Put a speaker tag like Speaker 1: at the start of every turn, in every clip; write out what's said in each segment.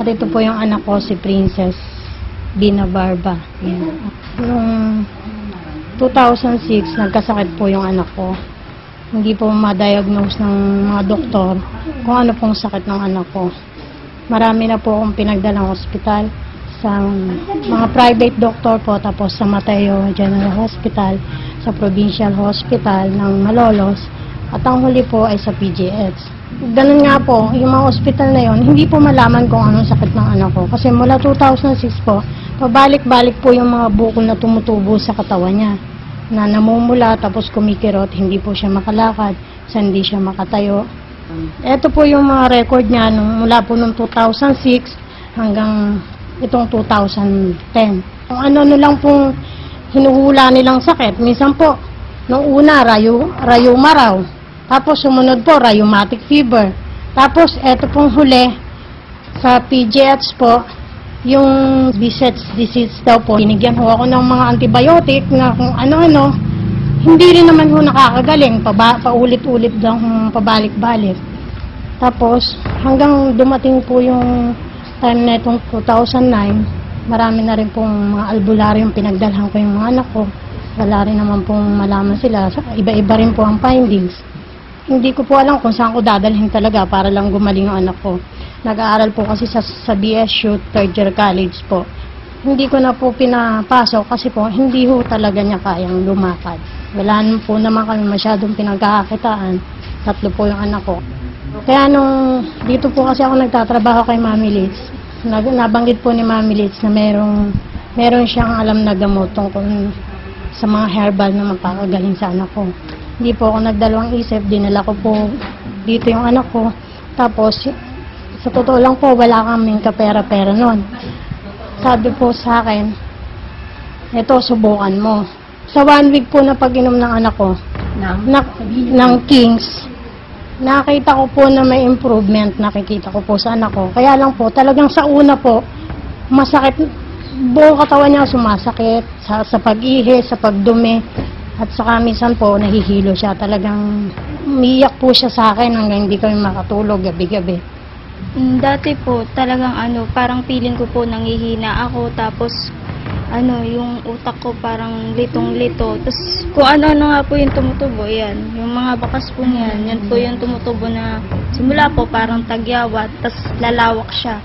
Speaker 1: Ito po yung anak ko, si Princess Bina Barba. Noong 2006, nagkasakit po yung anak ko. Hindi po ma-diagnose ng mga doktor kung ano pong sakit ng anak ko. Marami na po akong pinagdalang ospital sa mga private doctor po, tapos sa Mateo General Hospital, sa Provincial Hospital ng Malolos, at ang huli po ay sa PGH. Ganun nga po, yung mga ospital na yon, hindi po malaman kung anong sakit ng anak ko. Kasi mula 2006 po, pabalik-balik po yung mga bukol na tumutubo sa katawan niya, na namumula tapos kumikirot, hindi po siya makalakad, hindi siya makatayo. Ito po yung mga record niya mula po noong 2006 hanggang itong 2010. Kung ano lang pong hinuhula nilang sakit, minsan po, nung una, rayuma raw. Tapos sumunod po, rheumatic fever. Tapos eto pong huli, sa PGH po, yung Behçet's disease daw po. Binigyan ho ako ng mga antibiotic na kung ano-ano. Hindi rin naman ho nakakagaling, paulit-ulit daw pabalik-balik. Tapos hanggang dumating po yung time na itong 2009, marami na rin pong mga albularyong pinagdalhan ko yung mga anak ko. Wala rin naman pong malaman sila. Iba-iba rin po ang findings. Hindi ko po alam kung saan ko dadalhin talaga para lang gumaling ang anak ko. Nag-aaral po kasi sa BSU, third year college po. Hindi ko na po pinapasok kasi po hindi ho talaga niya kayang lumakad. Wala po naman kami masyadong pinagkakakitaan. 3 po yung anak ko. Kaya nung dito po kasi ako nagtatrabaho kay Mami Liz, nabanggit po ni Mami Liz na meron siyang alam na gamot tungkol sa mga herbal na magpapagaling sa anak ko. Hindi po ako nagdalawang isip, dinala ko po dito yung anak ko. Tapos, sa totoo lang po, wala kaming kapera-pera nun. Sabi po sa akin, eto, subukan mo. Sa 1 week po na pag-inom ng anak ko, ng Kings, nakita ko po na may improvement, nakikita ko po sa anak ko. Kaya lang po, talagang sa una po, masakit, buong katawan niya sumasakit, sa pag-ihi, sa pagdumi. At saka minsan po, nahihilo siya. Talagang umiyak po siya sa akin hanggang hindi kami makatulog gabi-gabi.
Speaker 2: Dati po, talagang parang feeling ko po nangihina ako. Tapos, yung utak ko parang litong-lito. Tapos, kung ano-ano nga po yung tumutubo, yan. Yung mga bakas po niyan, yan po yung tumutubo na simula po parang tagyawat. Tapos, lalawak siya.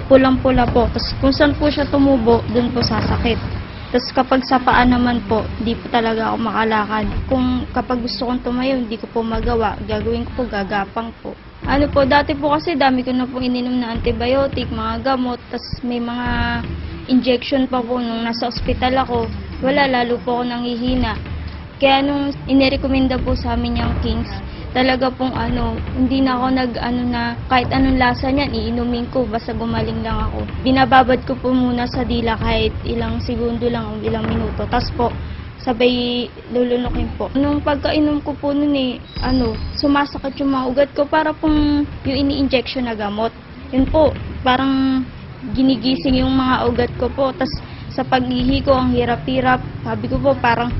Speaker 2: Pulang-pula po. Tapos, kung saan po siya tumubo, dun po sasakit. Tapos kapag sa paa naman po, di po talaga ako makalakad. Kung kapag gusto kong tumayo, hindi ko po magawa. Gagawin ko po, gagapang po. Dati po kasi dami ko na po ininom na antibiotic, mga gamot. Tapos may mga injection pa po nung nasa ospital ako. Wala, lalo po ako nanghihina. Kaya nung inirekomenda po sa amin yung Kings, talaga pong hindi na ako na kahit anong lasa niyan, iinumin ko, basta gumaling lang ako. Binababad ko po muna sa dila kahit ilang segundo lang o ilang minuto. Tapos po, sabay lulunukin po. Nung pagkainom ko po nun sumasakit yung mga ugat ko para pong yung ini-injection na gamot. Yun po, parang ginigising yung mga ugat ko po. Tapos sa paghihi ko, ang hirap-hirap. Sabi ko po, parang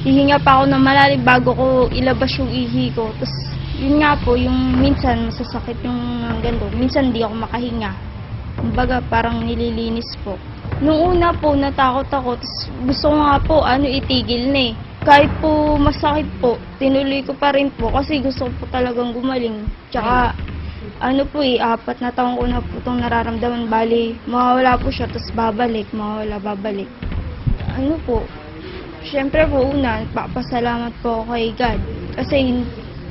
Speaker 2: hihinga pa ako ng malalim bago ko ilabas yung ihi ko. Tapos, yun nga po, yung minsan masasakit yung ganito. Minsan hindi ako makahinga. Kumbaga, parang nililinis po. Nung una po, natakot ako. Tapos, gusto ko nga po, itigil na eh. Kahit po masakit po, tinuloy ko pa rin po kasi gusto ko po talagang gumaling. Tsaka, 4 na taon ko na po itong nararamdaman. Bali, mawawala po siya, tapos babalik, mawawala, babalik. Siyempre po nagpapasalamat po ako kay God. Kasi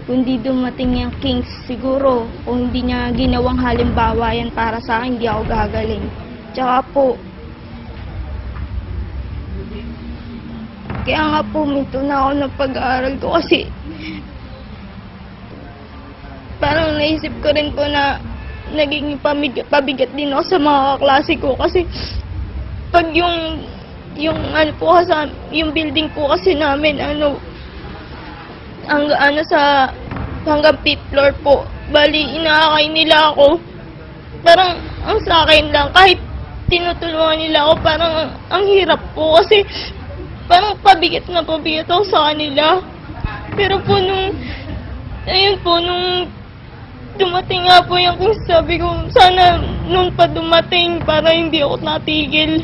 Speaker 2: kung hindi dumating yung Kings, siguro kung hindi niya ginawang halimbawa yan para sa akin, hindi ako gagaling. Tsaka po, kaya nga po minto na ako ng pag-aaral ko kasi parang naisip ko rin po na naging pabigat din ako sa mga kaklase ko kasi pag yung building po kasi namin hanggang 5th floor po. Bali inaakay nila ako. Parang ang sa akin lang kahit tinutulungan nila ako, parang ang hirap po kasi parang pabigat ako sa kanila. Pero po nung dumating nga po yung kung sabi ko, sana noon pa dumating para hindi ako natigil.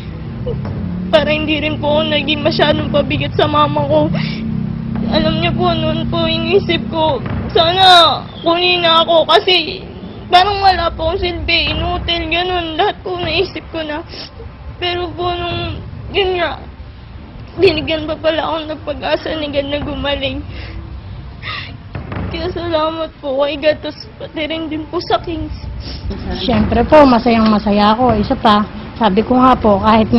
Speaker 2: Para hindi rin po ako naging masyadong pabigat sa mama ko. Alam niyo po, noon po inisip ko, sana kunin na ako kasi parang wala po akong silbi, inutil, ganun. Lahat po naisip ko na. Pero po nung, yun nga, binigyan pa pala ako ng pag-asa ni God na gumaling. Kaya salamat po kay God, tapos pati rin din po sa Kings.
Speaker 1: Siyempre po, masayang masaya ako. Isa pa, sabi ko nga po, kahit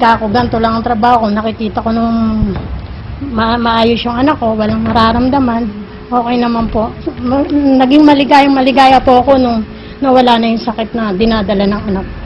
Speaker 1: ka ako ganito lang ang trabaho ko, nakikita ko nung maayos yung anak ko, walang nararamdaman, okay naman po. Naging maligaya po ako nung nawala na yung sakit na dinadala ng anak ko.